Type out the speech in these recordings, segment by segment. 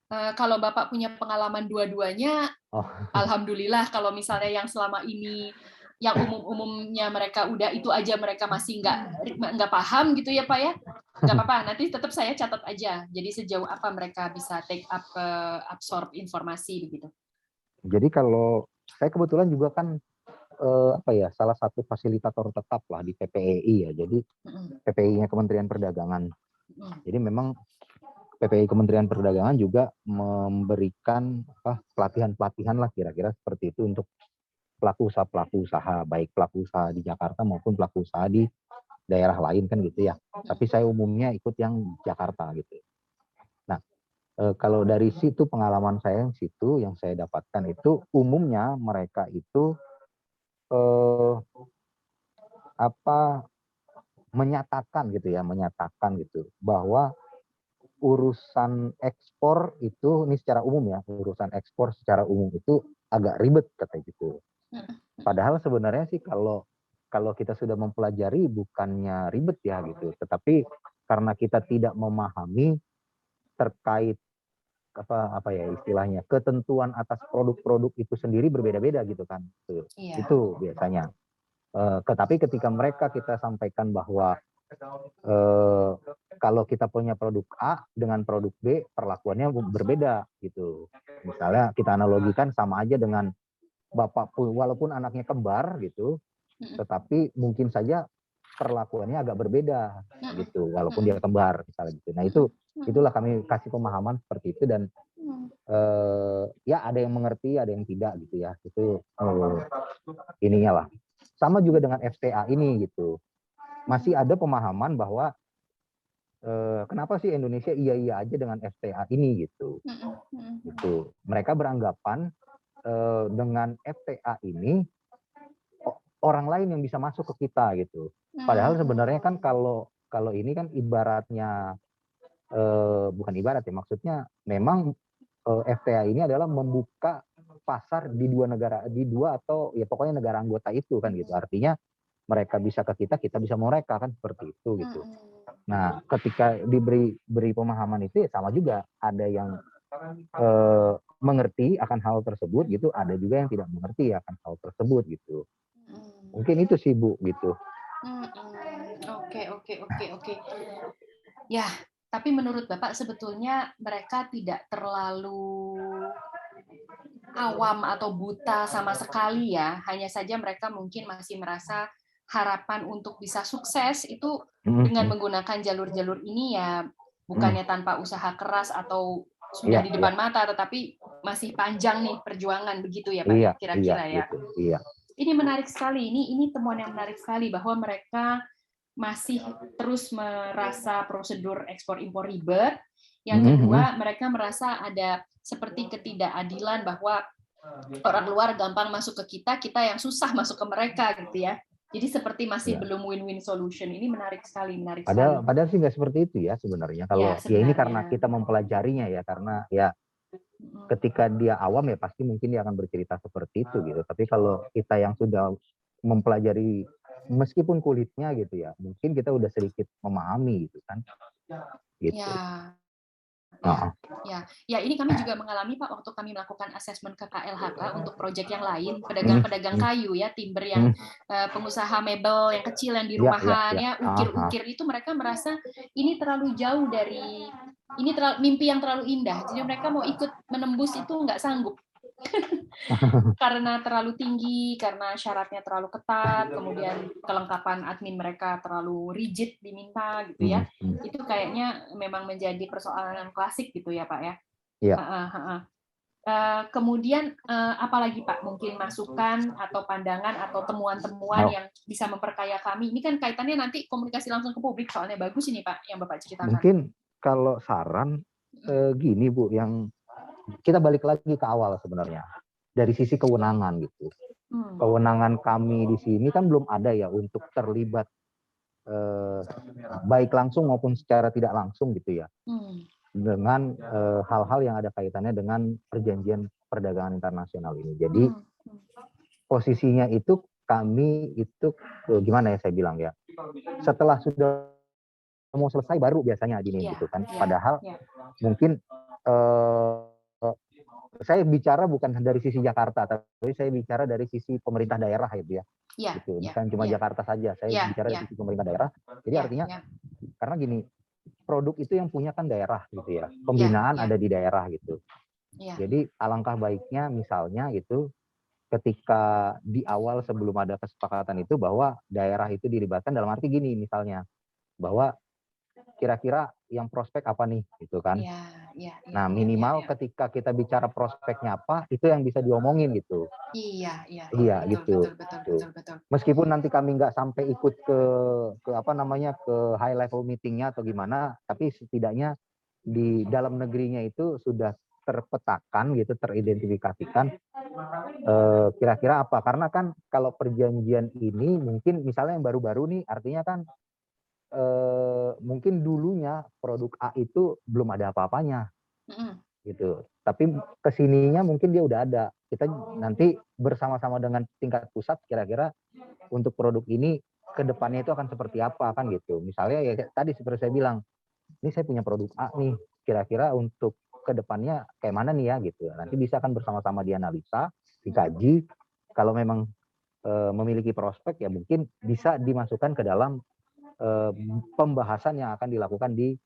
Kalau Bapak punya pengalaman dua-duanya, Oh, alhamdulillah. Kalau misalnya yang selama ini yang umum-umumnya mereka udah itu aja mereka masih nggak paham gitu ya Pak ya, nggak apa-apa. Nanti tetap saya catat aja. Jadi sejauh apa mereka bisa take up absorb informasi begitu. jadi kalau saya kebetulan juga kan apa ya, salah satu fasilitator tetap lah di PPEI ya. Jadi PPI-nya Kementerian Perdagangan. Jadi memang PPI Kementerian Perdagangan juga memberikan pelatihan-pelatihan lah kira-kira seperti itu untuk pelaku usaha, baik pelaku usaha di Jakarta maupun pelaku usaha di daerah lain kan gitu ya. Tapi saya umumnya ikut yang Jakarta gitu. Nah, kalau dari situ pengalaman saya yang situ yang saya dapatkan itu umumnya mereka itu eh, apa menyatakan gitu bahwa urusan ekspor itu ini secara umum ya, urusan ekspor secara umum itu agak ribet katanya gitu. Padahal sebenarnya sih kalau kita sudah mempelajari bukannya ribet ya gitu, tetapi karena kita tidak memahami terkait apa ya istilahnya ketentuan atas produk-produk itu sendiri berbeda-beda gitu kan. Iya. Itu biasanya. Tetapi ketika kita sampaikan bahwa kalau kita punya produk A dengan produk B perlakuannya berbeda gitu. Misalnya kita analogikan sama aja dengan bapak pun walaupun anaknya kembar gitu, tetapi mungkin saja perlakuannya agak berbeda gitu walaupun dia kembar misalnya gitu. Nah itulah kami kasih pemahaman seperti itu dan ya ada yang mengerti ada yang tidak gitu ya itu ininya lah sama juga dengan FTA ini gitu masih ada pemahaman bahwa kenapa sih Indonesia iya aja dengan FTA ini gitu mereka beranggapan dengan FTA ini orang lain yang bisa masuk ke kita gitu padahal sebenarnya kan kalau ini kan ibaratnya bukan ibarat ya maksudnya memang FTA ini adalah membuka pasar di dua atau ya pokoknya negara anggota itu kan gitu artinya mereka bisa ke kita kita bisa mereka kan seperti itu gitu. Nah ketika beri pemahaman itu ya sama juga ada yang mengerti akan hal tersebut gitu ada juga yang tidak mengerti akan hal tersebut gitu mungkin itu sih Bu gitu. Oke. Ya, tapi menurut Bapak sebetulnya mereka tidak terlalu awam atau buta sama sekali ya. Hanya saja mereka mungkin masih merasa harapan untuk bisa sukses itu dengan menggunakan jalur-jalur ini ya bukannya tanpa usaha keras atau sudah di depan mata, tetapi masih panjang nih perjuangan begitu ya Pak ya, kira-kira ya. Gitu, iya. Ini menarik sekali, ini temuan yang menarik sekali bahwa mereka masih terus merasa prosedur ekspor impor ribet. Yang kedua, mereka merasa ada seperti ketidakadilan bahwa orang luar gampang masuk ke kita, kita yang susah masuk ke mereka gitu ya. Jadi seperti masih belum win-win solution. Ini menarik sekali. Padahal sih nggak seperti itu ya sebenarnya. Kalau ya ini karena kita mempelajarinya ya, karena ya ketika dia awam ya pasti mungkin dia akan bercerita seperti itu gitu. Tapi kalau kita yang sudah mempelajari meskipun kulitnya gitu ya, mungkin kita udah sedikit memahami gitu kan. Gitu. Ya, ini kami juga mengalami Pak waktu kami melakukan asesmen ke KLHK untuk proyek yang lain, pedagang-pedagang kayu ya, timber yang pengusaha mebel yang kecil yang di rumahan ya, ukir-ukir itu mereka merasa ini terlalu jauh dari mimpi yang terlalu indah. Jadi mereka mau ikut menembus itu nggak sanggup. Karena terlalu tinggi, karena syaratnya terlalu ketat, kemudian kelengkapan admin mereka terlalu rigid diminta gitu ya. Itu kayaknya memang menjadi persoalan klasik gitu ya Pak ya. Iya. Kemudian apalagi Pak mungkin masukan atau pandangan atau temuan-temuan yang bisa memperkaya kami. Ini kan kaitannya nanti komunikasi langsung ke publik soalnya bagus ini Pak yang Bapak ceritakan. Mungkin kalau saran gini Bu, yang kita balik lagi ke awal sebenarnya dari sisi kewenangan gitu. Kewenangan kami di sini kan belum ada ya untuk terlibat baik langsung maupun secara tidak langsung gitu ya dengan hal-hal yang ada kaitannya dengan perjanjian perdagangan internasional ini. Jadi posisinya itu kami itu gimana ya saya bilang ya setelah sudah mau selesai baru biasanya gini gitu kan. Padahal mungkin saya bicara bukan dari sisi Jakarta, tapi saya bicara dari sisi pemerintah daerah gitu ya. Gitu. Bukan cuma Jakarta saja, saya bicara dari sisi pemerintah daerah. Jadi artinya karena gini, produk itu yang punya kan daerah gitu ya. Pembinaan ada di daerah gitu. Jadi alangkah baiknya misalnya gitu ketika di awal sebelum ada kesepakatan itu bahwa daerah itu dilibatkan dalam arti gini misalnya bahwa kira-kira yang prospek apa nih gitu kan. Nah minimal ketika kita bicara prospeknya apa itu yang bisa diomongin gitu. Iya gitu. Betul. Meskipun nanti kami nggak sampai ikut ke apa namanya ke high level meetingnya atau gimana, tapi setidaknya di dalam negerinya itu sudah terpetakan gitu, teridentifikasikan kira-kira apa. Karena kan kalau perjanjian ini mungkin misalnya yang baru-baru nih artinya kan mungkin dulunya produk A itu belum ada apa-apanya gitu. Tapi kesininya mungkin dia udah ada. Kita nanti bersama-sama dengan tingkat pusat kira-kira untuk produk ini ke depannya itu akan seperti apa kan gitu. Misalnya ya tadi seperti saya bilang, ini saya punya produk A nih, kira-kira untuk ke depannya kayak mana nih ya gitu. Nanti bisa kan bersama-sama dianalisa, dikaji. Kalau memang memiliki prospek ya mungkin bisa dimasukkan ke dalam pembahasan yang akan dilakukan di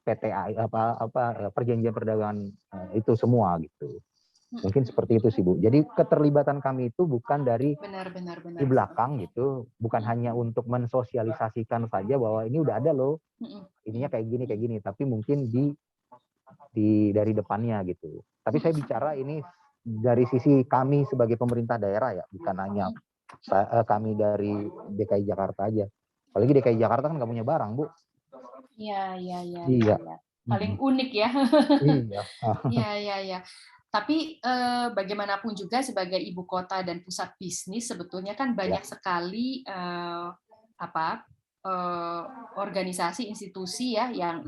PTA perjanjian perdagangan itu semua gitu. Mungkin seperti itu sih Bu. Jadi keterlibatan kami itu bukan dari di belakang gitu, bukan hanya untuk mensosialisasikan saja bahwa ini udah ada loh, ininya kayak gini, tapi mungkin dari depannya gitu. Tapi saya bicara ini dari sisi kami sebagai pemerintah daerah ya, bukan hanya kami dari DKI Jakarta aja. Apalagi DKI Jakarta kan nggak punya barang, Bu. Iya. Paling unik ya. Iya. Tapi bagaimanapun juga sebagai ibu kota dan pusat bisnis sebetulnya kan banyak sekali organisasi institusi ya yang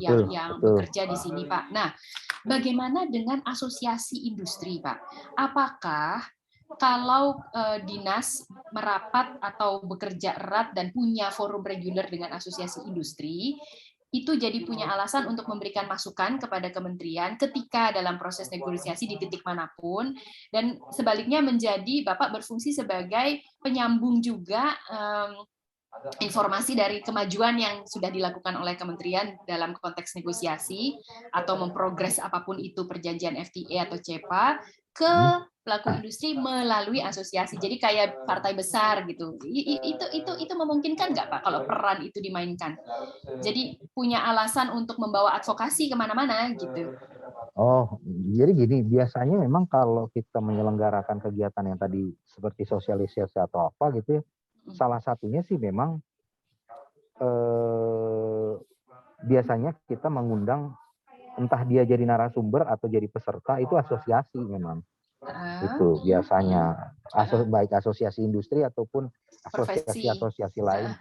bekerja di sini Pak. Nah, bagaimana dengan asosiasi industri Pak? Apakah kalau dinas merapat atau bekerja erat dan punya forum reguler dengan asosiasi industri, itu jadi punya alasan untuk memberikan masukan kepada kementerian ketika dalam proses negosiasi di titik manapun, dan sebaliknya menjadi Bapak berfungsi sebagai penyambung juga informasi dari kemajuan yang sudah dilakukan oleh kementerian dalam konteks negosiasi atau memprogres apapun itu perjanjian FTA atau CEPA ke pelaku industri melalui asosiasi. Jadi kayak partai besar gitu. Itu memungkinkan nggak Pak kalau peran itu dimainkan? Jadi punya alasan untuk membawa advokasi kemana-mana gitu. Oh, jadi gini, biasanya memang kalau kita menyelenggarakan kegiatan yang tadi seperti sosialisasi atau apa gitu ya, salah satunya sih memang biasanya kita mengundang entah dia jadi narasumber atau jadi peserta itu asosiasi memang. Itu biasanya baik asosiasi industri ataupun asosiasi lain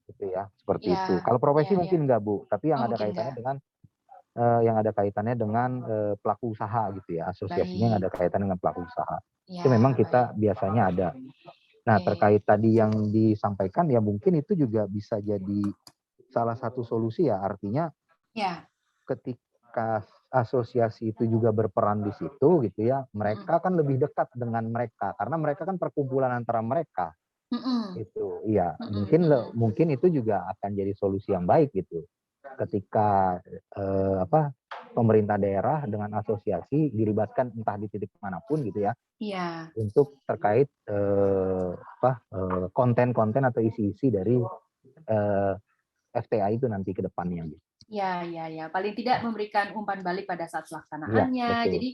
gitu ya, seperti itu. Kalau profesi mungkin enggak Bu, tapi yang ada kaitannya dengan pelaku usaha gitu ya, asosiasinya yang ada kaitannya dengan pelaku usaha. Itu memang kita biasanya ada. Nah, terkait tadi yang disampaikan ya mungkin itu juga bisa jadi salah satu solusi ya, artinya ketika asosiasi itu juga berperan di situ gitu ya, mereka kan lebih dekat dengan mereka karena mereka kan perkumpulan antara mereka. Itu iya, mungkin itu juga akan jadi solusi yang baik gitu. Ketika pemerintah daerah dengan asosiasi dilibatkan entah di titik manapun gitu ya. Untuk terkait konten-konten atau isi-isi dari FTA itu nanti ke depannya gitu. Ya. Paling tidak memberikan umpan balik pada saat pelaksanaannya. Jadi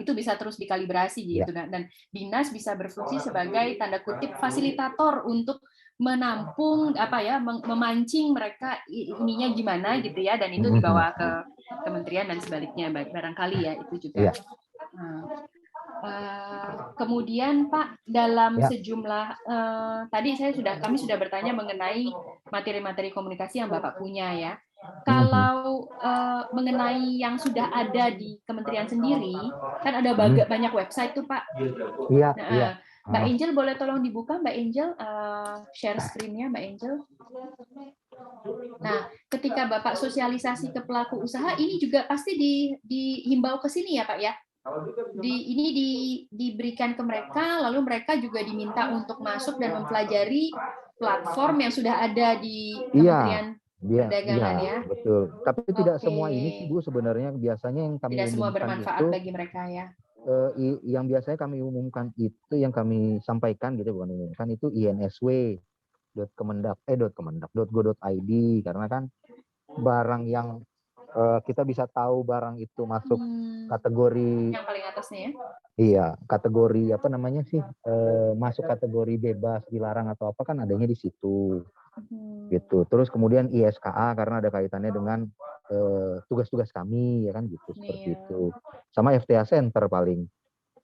itu bisa terus dikalibrasi gitu. Dan dinas bisa berfungsi sebagai tanda kutip fasilitator untuk menampung memancing mereka ininya gimana gitu ya, dan itu dibawa ke kementerian dan sebaliknya barangkali ya itu juga. Kemudian Pak, dalam sejumlah tadi kami sudah bertanya mengenai materi-materi komunikasi yang Bapak punya ya. Kalau mengenai yang sudah ada di kementerian sendiri, kan ada banyak website tuh Pak. Iya. Mbak Angel boleh tolong dibuka Mbak Angel, share screen-nya Mbak Angel. Nah, ketika Bapak sosialisasi ke pelaku usaha, ini juga pasti dihimbau ke sini ya Pak ya? Ini diberikan ke mereka, lalu mereka juga diminta untuk masuk dan mempelajari platform yang sudah ada di Kementerian Perdagangan ya. Betul. Tapi tidak semua ini sih Bu, sebenarnya biasanya yang kami Tidak semua umumkan bermanfaat itu, bagi mereka ya. yang biasanya kami umumkan itu, yang kami sampaikan gitu, bukan umumkan, itu insw.kemendak.go.id, karena kan barang yang kita bisa tahu barang itu masuk kategori yang paling atasnya ya. Iya, kategori apa namanya sih, masuk kategori bebas, dilarang atau apa, kan adanya di situ. Gitu. Terus kemudian ISKA karena ada kaitannya dengan tugas-tugas kami, ya kan gitu, seperti itu. Sama FTA Center paling.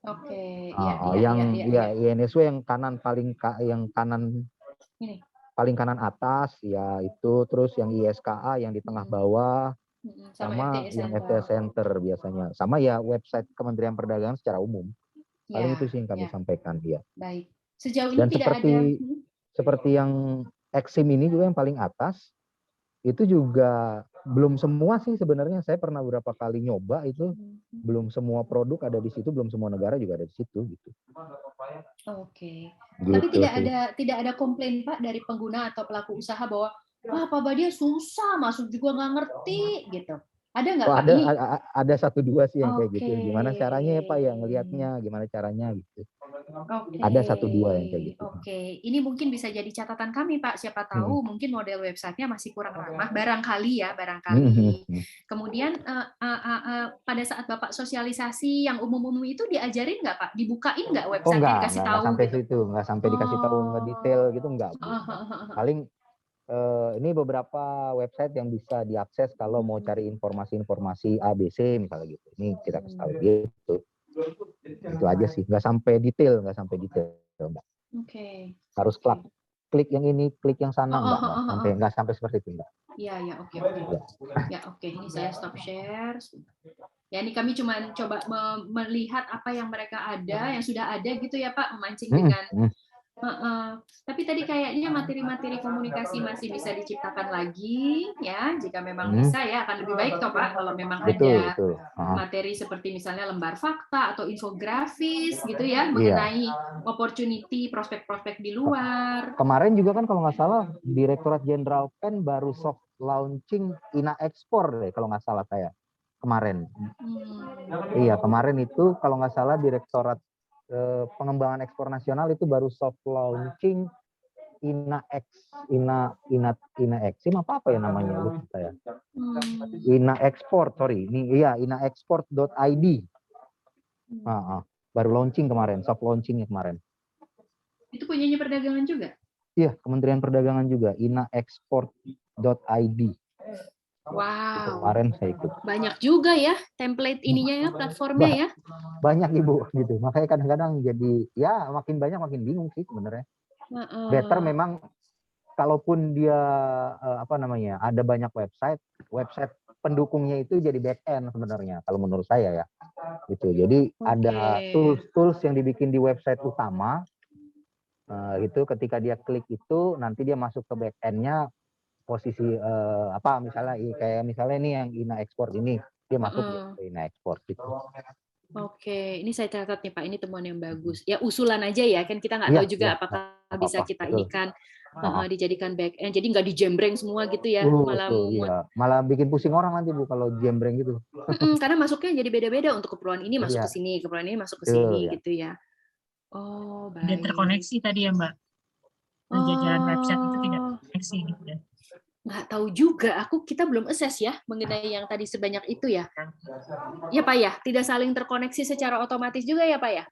Oke, INSW yang kanan paling kanan atas ya itu, terus yang ISKA yang di tengah bawah, sama yang FTA Center biasanya, sama ya website Kementerian Perdagangan secara umum. Paling itu sih yang kami sampaikan dia. Baik. Sejauh ini dan tidak seperti yang Exim ini juga yang paling atas, itu juga belum semua sih sebenarnya. Saya pernah beberapa kali nyoba itu, belum semua produk ada di situ, belum semua negara juga ada di situ gitu. Oke. Gitu. Tapi tidak ada komplain Pak dari pengguna atau pelaku usaha bahwa wah Pak Badia susah, masuk juga nggak ngerti gitu. Ada nggak Pak? Ada 1-2 sih yang kayak gitu. Gimana caranya ya Pak ya ngelihatnya, gimana caranya gitu. Ada 1-2 yang kayak gitu. Oke, ini mungkin bisa jadi catatan kami Pak. Siapa tahu mungkin model websitenya masih kurang ramah, barangkali. Kemudian pada saat Bapak sosialisasi yang umum-umum itu diajarin nggak Pak? Dibukain nggak websitenya, dikasih tahu? Sampai situ, nggak sampai dikasih tahu ngedetail gitu, nggak. Paling ini beberapa website yang bisa diakses kalau mau cari informasi ABC misalnya gitu. Ini kita kasih tahu gitu. Itu aja sih, nggak sampai detail Mbak. Harus klik yang ini, klik yang sana, nggak sampai seperti itu Mbak. Iya, oke. Ini saya stop share. Ya, ini kami cuma coba melihat apa yang mereka ada, yang sudah ada gitu ya Pak, memancing dengan tapi tadi kayaknya materi-materi komunikasi masih bisa diciptakan lagi ya, jika memang bisa ya, akan lebih baik toh Pak kalau memang ada materi seperti misalnya lembar fakta atau infografis gitu ya, mengenai opportunity, prospek-prospek di luar. Kemarin juga kan kalau nggak salah Direktorat Jenderal PEN baru soft launching INA Ekspor deh kalau nggak salah saya kemarin. Iya, kemarin itu kalau nggak salah Direktorat Pengembangan Ekspor Nasional itu baru soft launching INA Exim apa ya namanya, lupa saya. INA Export, inaexport.id. Baru launching kemarin, soft launchingnya kemarin. Itu punyanya perdagangan juga? Iya, Kementerian Perdagangan juga, inaexport.id. Wow. Kemarin saya ikut. Banyak juga ya template ininya ya, platformnya ya. Banyak Ibu gitu. Makanya kadang-kadang jadi ya makin banyak makin bingung sih sebenarnya. Better memang kalaupun dia ada banyak website pendukungnya itu jadi back end sebenarnya kalau menurut saya ya. Gitu. Jadi ada tools yang dibikin di website utama. Itu ketika dia klik itu nanti dia masuk ke back end-nya, posisi misalnya ini yang INA Export ini dia masuk ke INA Export gitu. Oke, ini saya catat nih Pak, ini temuan yang bagus. Ya usulan aja ya, kan kita nggak tahu juga apakah bisa kita inikan dijadikan back end, jadi nggak dijembreng semua gitu ya. Malah bikin pusing orang nanti Bu kalau jembreng gitu. Karena masuknya jadi beda-beda, untuk keperluan ini masuk ke sini, keperluan ini masuk ke sini gitu ya. Oh, baik. Tidak terkoneksi tadi ya Mbak. Jajaran website itu tidak terkoneksi gitu ya. Nggak tahu juga, kita belum assess ya mengenai yang tadi sebanyak itu ya. Ya Pak ya, tidak saling terkoneksi secara otomatis juga ya Pak ya?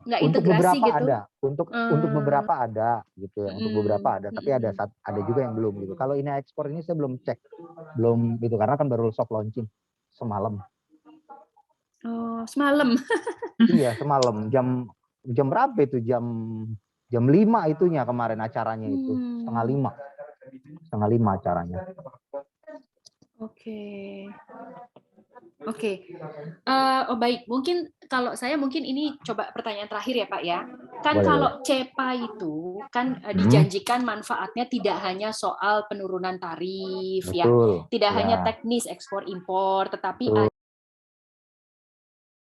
Nggak untuk integrasi beberapa gitu? Ada, untuk beberapa ada gitu ya, untuk beberapa ada, tapi ada juga yang belum gitu. Kalau ini ekspor ini saya belum cek, belum itu karena kan baru soft launching semalam. Oh, semalam. Iya, semalam jam berapa itu? Jam 5 itunya kemarin acaranya itu. Setengah lima acaranya. Oke. Baik, mungkin kalau saya ini coba pertanyaan terakhir ya Pak ya. Kan kalau CEPA itu kan dijanjikan manfaatnya tidak hanya soal penurunan tarif, betul, ya, tidak ya. hanya teknis ekspor impor, tetapi betul.